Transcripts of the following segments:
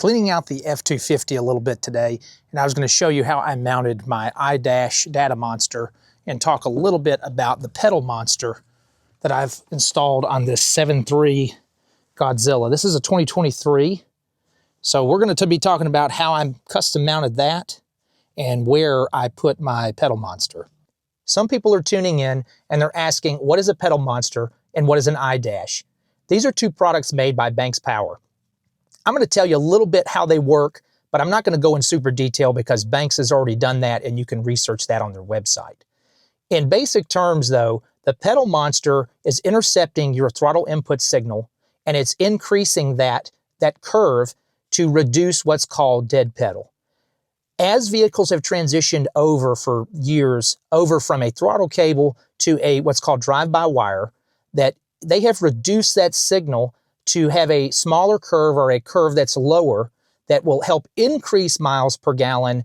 cleaning out the F250 a little bit today, and I was going to show you how I mounted my IDash data monster and talk a little bit about the pedal monster that I've installed on this 7.3 Godzilla. This is a 2023, so we're going to be talking about how I custom mounted that and where I put my pedal monster. Some people are tuning in and they're asking, what is a pedal monster and what is an IDash? These are two products made by Banks Power. I'm going to tell you a little bit how they work, but I'm not going to go in super detail because Banks has already done that and you can research that on their website. In basic terms though, the pedal monster is intercepting your throttle input signal and it's increasing that curve to reduce what's called dead pedal. As vehicles have transitioned over for years, over from a throttle cable to a what's called drive-by-wire, that they have reduced that signal to have a smaller curve or a curve that's lower that will help increase miles per gallon,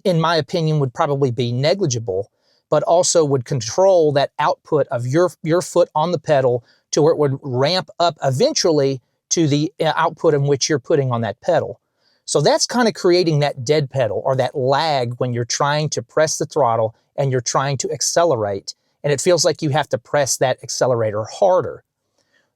in my opinion, would probably be negligible, but also would control that output of your foot on the pedal to where it would ramp up eventually to the output in which you're putting on that pedal. So that's kind of creating that dead pedal or that lag when you're trying to press the throttle and you're trying to accelerate, and it feels like you have to press that accelerator harder.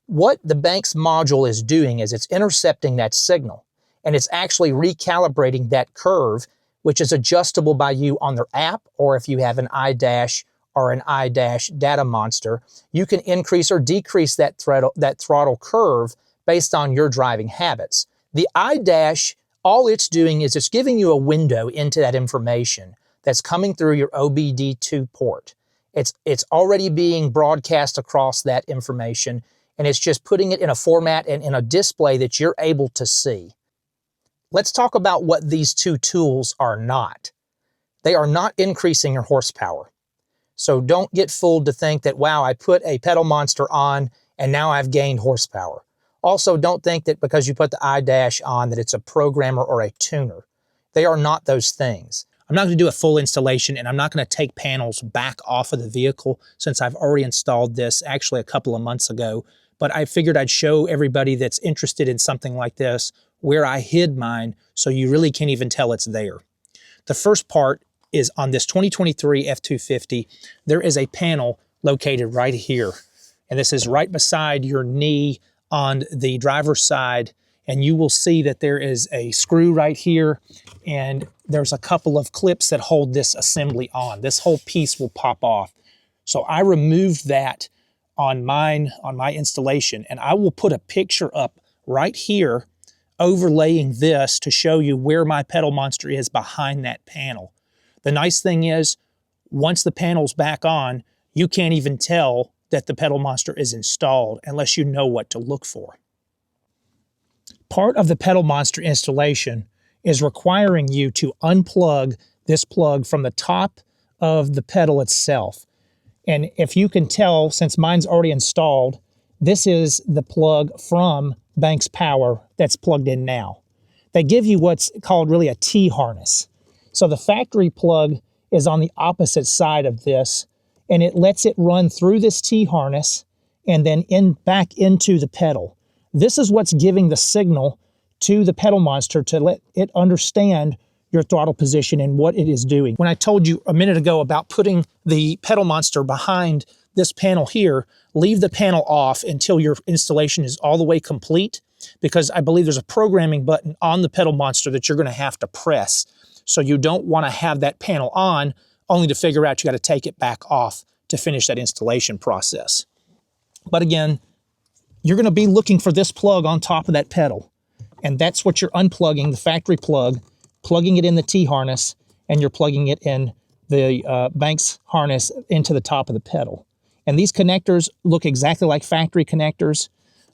What the Banks module is doing is it's intercepting that signal and it's actually recalibrating that curve, which is adjustable by you on their app, or if you have an IDash or an IDash data monster, you can increase or decrease that throttle curve based on your driving habits. The IDash, all it's doing is it's giving you a window into that information that's coming through your OBD2 port. It's already being broadcast across that information, and it's just putting it in a format and in a display that you're able to see. Let's talk about what these two tools are not. They are not increasing your horsepower. So don't get fooled to think that, wow, I put a pedal monster on and now I've gained horsepower. Also, don't think that because you put the IDash on that it's a programmer or a tuner. They are not those things. I'm not going to do a full installation, and I'm not going to take panels back off of the vehicle since I've already installed this actually a couple of months ago. But I figured I'd show everybody that's interested in something like this where I hid mine so you really can't even tell it's there. The first part is on this 2023 F250. There is a panel located right here, and this is right beside your knee on the driver's side, and you will see that there is a screw right here, and there's a couple of clips that hold this assembly on. This whole piece will pop off. So I removed that on my installation, and I will put a picture up right here overlaying this to show you where my pedal monster is behind that panel. The nice thing is, once the panel's back on, you can't even tell that the pedal monster is installed unless you know what to look for. Part of the pedal monster installation is requiring you to unplug this plug from the top of the pedal itself. And if you can tell, since mine's already installed, this is the plug from Banks Power that's plugged in now. They give you what's called really a T-harness. So the factory plug is on the opposite side of this, and it lets it run through this T-harness and then back into the pedal. This is what's giving the signal to the pedal monster to let it understand your throttle position and what it is doing. When I told you a minute ago about putting the pedal monster behind this panel here, leave the panel off until your installation is all the way complete, because I believe there's a programming button on the pedal monster that you're going to have to press. So you don't want to have that panel on only to figure out you got to take it back off to finish that installation process. But again, you're going to be looking for this plug on top of that pedal. And that's what you're unplugging, the factory plug, plugging it in the T-harness, and you're plugging it in the Banks harness into the top of the pedal. And these connectors look exactly like factory connectors.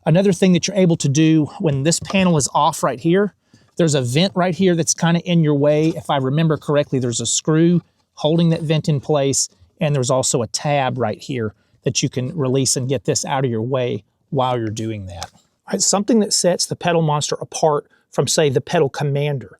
Another thing that you're able to do when this panel is off right here, there's a vent right here that's kind of in your way. If I remember correctly, there's a screw holding that vent in place, and there's also a tab right here that you can release and get this out of your way while you're doing that. Something that sets the pedal monster apart from, say, the pedal commander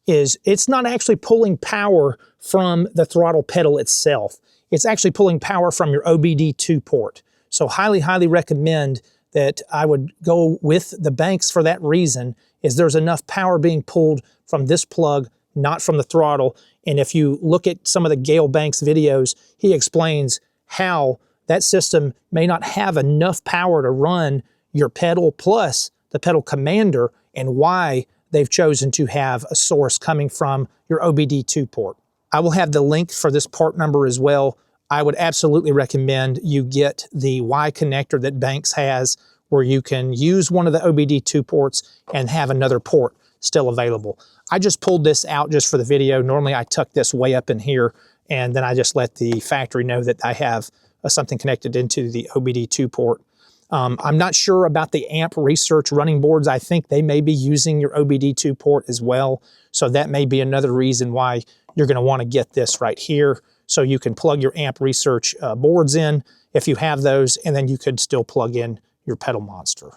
is it's not actually pulling power from the throttle pedal itself. It's actually pulling power from your OBD2 port. So highly, highly recommend that I would go with the Banks for that reason, is there's enough power being pulled from this plug, not from the throttle. And if you look at some of the Gale Banks videos, he explains how that system may not have enough power to run your pedal plus the pedal commander, and why they've chosen to have a source coming from your OBD2 port. I will have the link for this part number as well. I would absolutely recommend you get the Y connector that Banks has, where you can use one of the OBD2 ports and have another port still available. I just pulled this out just for the video. Normally I tuck this way up in here, and then I just let the factory know that I have something connected into the OBD2 port. I'm not sure about the amp research running boards. I think they may be using your OBD2 port as well. So that may be another reason why you're going to want to get this right here. So you can plug your amp research boards in if you have those, and then you could still plug in your pedal monster.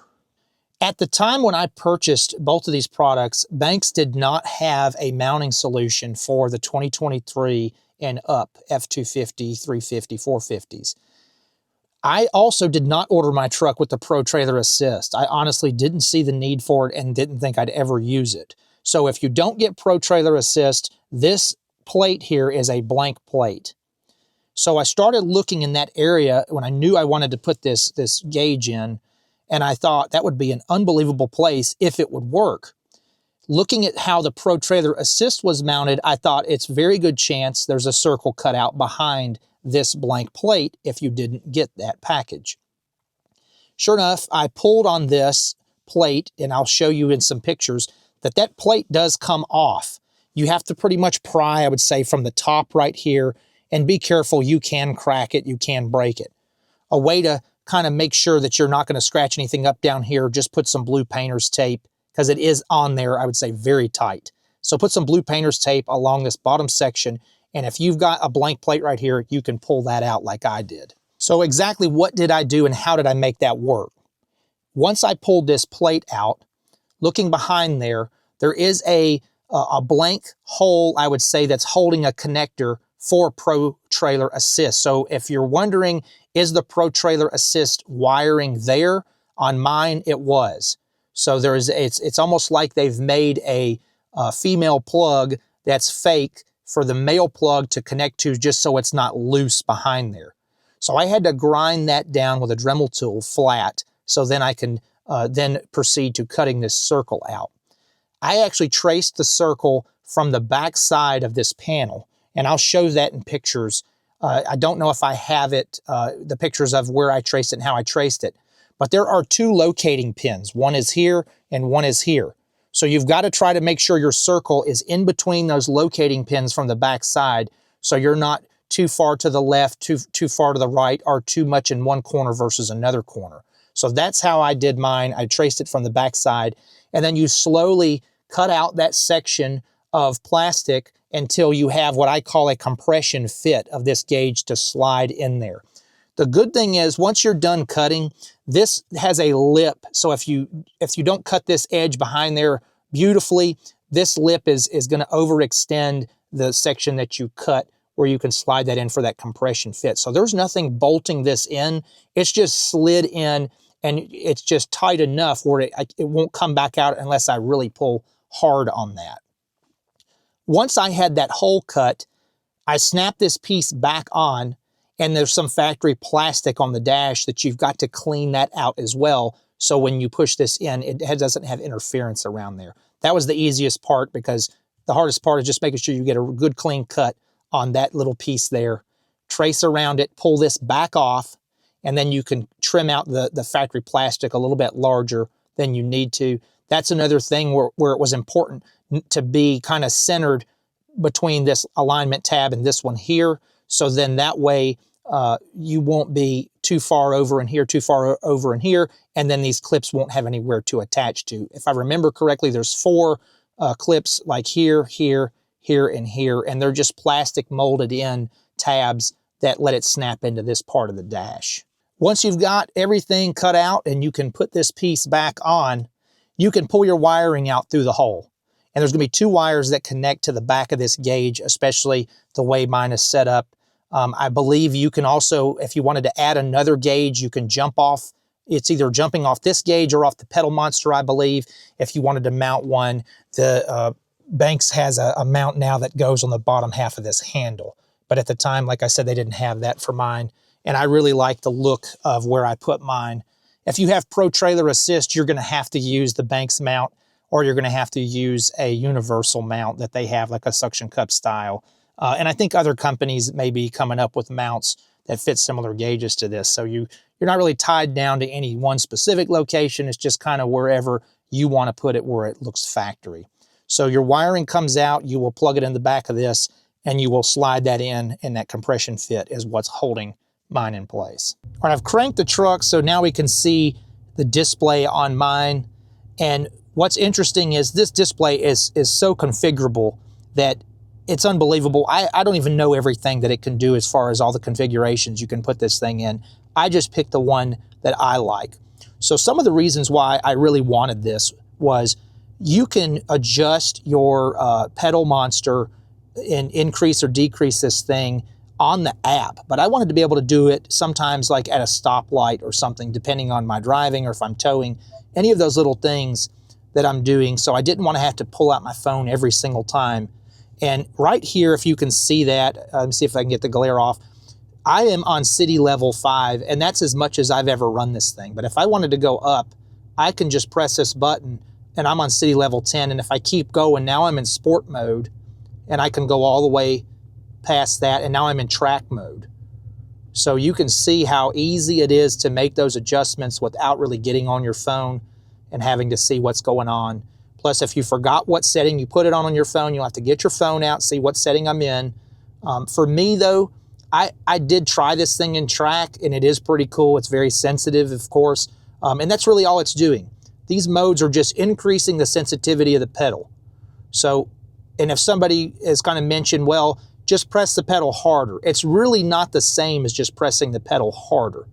At the time when I purchased both of these products, Banks did not have a mounting solution for the 2023 and up F250, 350, 450s. I also did not order my truck with the Pro Trailer Assist. I honestly didn't see the need for it and didn't think I'd ever use it. So if you don't get Pro Trailer Assist, this plate here is a blank plate. So I started looking in that area when I knew I wanted to put this gauge in, and I thought that would be an unbelievable place if it would work. Looking at how the Pro Trailer Assist was mounted, I thought it's very good chance there's a circle cut out behind this blank plate if you didn't get that package. Sure enough, I pulled on this plate, and I'll show you in some pictures that plate does come off. You have to pretty much pry, I would say, from the top right here, and be careful. You can crack it, you can break it. A way to kind of make sure that you're not going to scratch anything up down here, just put some blue painter's tape, because it is on there, I would say, very tight. So put some blue painter's tape along this bottom section, and if you've got a blank plate right here, you can pull that out like I did. So exactly what did I do and how did I make that work? Once I pulled this plate out, looking behind there, there is a blank hole, I would say, that's holding a connector for Pro Trailer Assist. So if you're wondering, is the Pro Trailer Assist wiring there? On mine, it was. So it's almost like they've made a female plug that's fake for the male plug to connect to, just so it's not loose behind there. So I had to grind that down with a Dremel tool flat, so then I can then proceed to cutting this circle out. I actually traced the circle from the back side of this panel, and I'll show that in pictures. I don't know if I have it, the pictures of where I traced it and how I traced it, but there are two locating pins. One is here and one is here. So you've got to try to make sure your circle is in between those locating pins from the back side, so you're not too far to the left, too far to the right, or too much in one corner versus another corner. So that's how I did mine. I traced it from the back side, and then you slowly cut out that section of plastic until you have what I call a compression fit of this gauge to slide in there. The good thing is, once you're done cutting, this has a lip. So if you don't cut this edge behind there beautifully, this lip is going to overextend the section that you cut, where you can slide that in for that compression fit. So there's nothing bolting this in. It's just slid in, and it's just tight enough where it won't come back out unless I really pull hard on that. Once I had that hole cut, I snapped this piece back on, and there's some factory plastic on the dash that you've got to clean that out as well. So when you push this in, it doesn't have interference around there. That was the easiest part, because the hardest part is just making sure you get a good clean cut on that little piece there. Trace around it, pull this back off, and then you can trim out the factory plastic a little bit larger than you need to. That's another thing where it was important to be kind of centered between this alignment tab and this one here. So then that way you won't be too far over in here, too far over in here, and then these clips won't have anywhere to attach to. If I remember correctly, there's 4 clips, like here, here, here, and here, and they're just plastic molded in tabs that let it snap into this part of the dash. Once you've got everything cut out and you can put this piece back on, you can pull your wiring out through the hole. And there's going to be 2 wires that connect to the back of this gauge, especially the way mine is set up. I believe you can also, if you wanted to add another gauge, you can jump off It's either jumping off this gauge or off the pedal monster, I believe. If you wanted to mount one, the Banks has a mount now that goes on the bottom half of this handle. But at the time, like I said, they didn't have that for mine. And I really like the look of where I put mine. If you have Pro Trailer Assist, you're going to have to use the Banks mount, or you're going to have to use a universal mount that they have, like a suction cup style. And I think other companies may be coming up with mounts that fit similar gauges to this. So you're not really tied down to any one specific location. It's just kind of wherever you want to put it where it looks factory. So your wiring comes out, you will plug it in the back of this, and you will slide that in, and that compression fit is what's holding mine in place. All right, I've cranked the truck, so now we can see the display on mine. And what's interesting is this display is so configurable that it's unbelievable. I don't even know everything that it can do as far as all the configurations you can put this thing in. I just picked the one that I like. So some of the reasons why I really wanted this was you can adjust your pedal monster and increase or decrease this thing on the app. But I wanted to be able to do it sometimes like at a stoplight or something, depending on my driving or if I'm towing, any of those little things that I'm doing. So I didn't want to have to pull out my phone every single time. And right here, if you can see that, let me see if I can get the glare off. I am on city level 5, and that's as much as I've ever run this thing. But if I wanted to go up, I can just press this button, and I'm on city level 10. And if I keep going, now I'm in sport mode, and I can go all the way past that, and now I'm in track mode. So you can see how easy it is to make those adjustments without really getting on your phone and having to see what's going on. Plus, if you forgot what setting you put it on your phone, you'll have to get your phone out, see what setting I'm in. For me, though, I did try this thing in track, and it is pretty cool. It's very sensitive, of course, and that's really all it's doing. These modes are just increasing the sensitivity of the pedal. So, and if somebody has kind of mentioned, well, just press the pedal harder, it's really not the same as just pressing the pedal harder.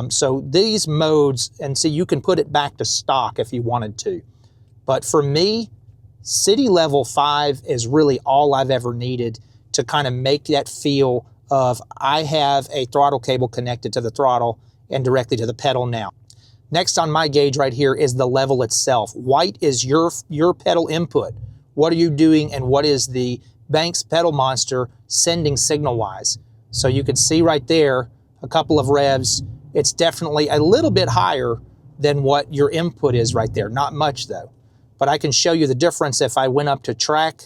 So these modes, and see, you can put it back to stock if you wanted to. But for me, city level 5 is really all I've ever needed to kind of make that feel of I have a throttle cable connected to the throttle and directly to the pedal now. Next on my gauge right here is the level itself. White is your pedal input. What are you doing, and what is the Banks pedal monster sending signal-wise? So you can see right there a couple of revs. It's definitely a little bit higher than what your input is right there. Not much though. But I can show you the difference if I went up to track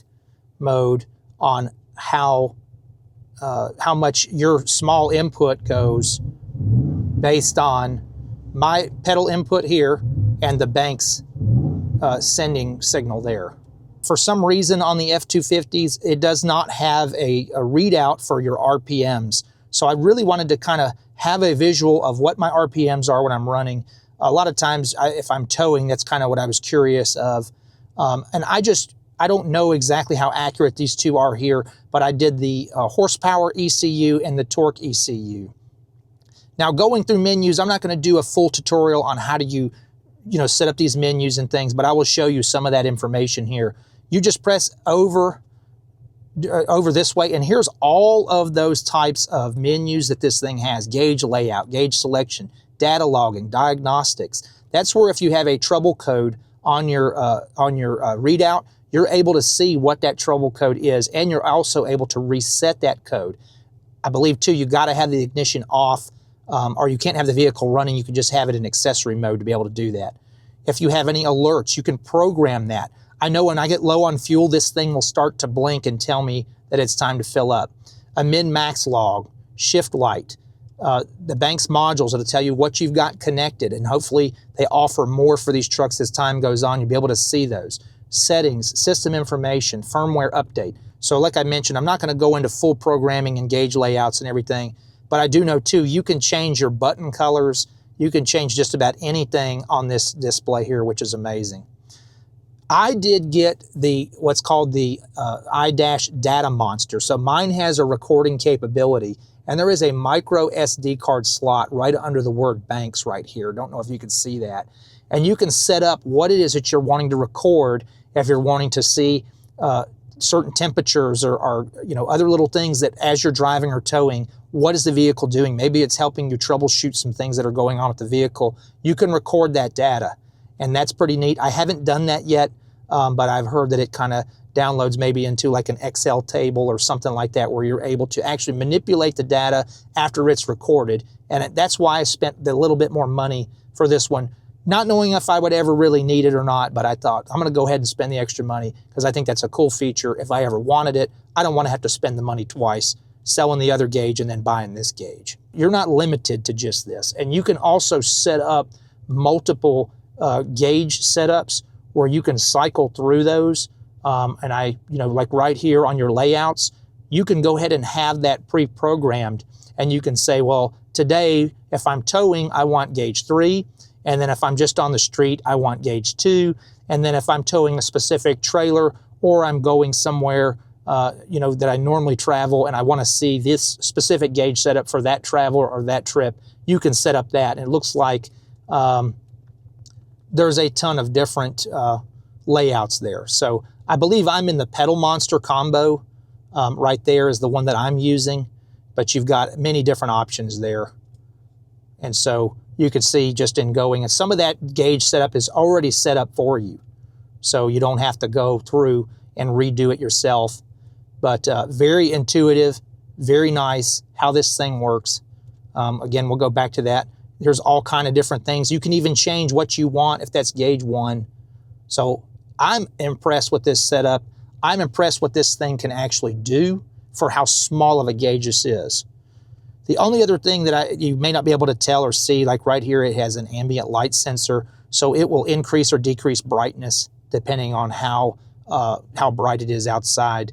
mode on how much your small input goes based on my pedal input here and the Banks sending signal there. For some reason on the F250s, it does not have a readout for your RPMs. So I really wanted to kind of have a visual of what my RPMs are when I'm running. A lot of times, if I'm towing, that's kind of what I was curious of. And I don't know exactly how accurate these two are here, but I did the horsepower ECU and the torque ECU. Now, going through menus, I'm not going to do a full tutorial on how do set up these menus and things, but I will show you some of that information here. You just press over this way, and here's all of those types of menus that this thing has: gauge layout, gauge selection, data logging, diagnostics. That's where if you have a trouble code on your readout, you're able to see what that trouble code is, and you're also able to reset that code. I believe too, you got to have the ignition off, or you can't have the vehicle running. You can just have it in accessory mode to be able to do that. If you have any alerts, you can program that. I know when I get low on fuel, this thing will start to blink and tell me that it's time to fill up. A min-max log, shift light, the Banks modules that'll tell you what you've got connected, and hopefully they offer more for these trucks as time goes on. You'll be able to see those. Settings, system information, firmware update. So like I mentioned, I'm not going to go into full programming and gauge layouts and everything, but I do know too, you can change your button colors. You can change just about anything on this display here, which is amazing. I did get what's called the IDash data monster. So mine has a recording capability, and there is a micro SD card slot right under the word Banks right here. Don't know if you can see that. And you can set up what it is that you're wanting to record if you're wanting to see certain temperatures or other little things that as you're driving or towing what is the vehicle doing? Maybe it's helping you troubleshoot some things that are going on with the vehicle. You can record that data, and that's pretty neat. I haven't done that yet, but I've heard that it kind of downloads maybe into like an Excel table or something like that, where you're able to actually manipulate the data after it's recorded. And that's why I spent the little bit more money for this one, not knowing if I would ever really need it or not, but I thought I'm gonna go ahead and spend the extra money because I think that's a cool feature. If I ever wanted it, I don't wanna have to spend the money twice, selling the other gauge and then buying this gauge. You're not limited to just this. And you can also set up multiple gauge setups where you can cycle through those. And like right here on your layouts, you can go ahead and have that pre-programmed, and you can say, well, today, if I'm towing, I want gauge 3. And then if I'm just on the street, I want gauge 2. And then if I'm towing a specific trailer or I'm going somewhere, that I normally travel and I want to see this specific gauge setup for that travel or that trip, you can set up that. And it looks like there's a ton of different layouts there. So I believe I'm in the Pedal Monster combo. Right there is the one that I'm using, but you've got many different options there. And so you can see just in going, and some of that gauge setup is already set up for you. So you don't have to go through and redo it yourself. But very intuitive, very nice how this thing works. Again, we'll go back to that. There's all kind of different things. You can even change what you want if that's gauge 1. So I'm impressed with this setup. I'm impressed what this thing can actually do for how small of a gauge this is. The only other thing that you may not be able to tell or see, like right here, it has an ambient light sensor, so it will increase or decrease brightness depending on how bright it is outside.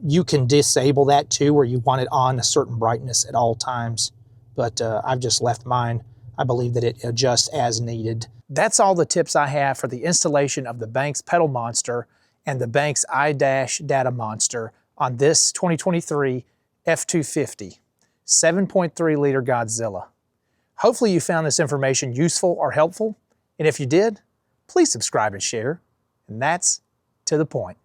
You can disable that too, where you want it on a certain brightness at all times, but I've just left mine. I believe that it adjusts as needed. That's all the tips I have for the installation of the Banks Pedal Monster and the Banks IDash Data Monster on this 2023 F-250 7.3 liter Godzilla. Hopefully you found this information useful or helpful, and if you did, please subscribe and share, and that's to the point.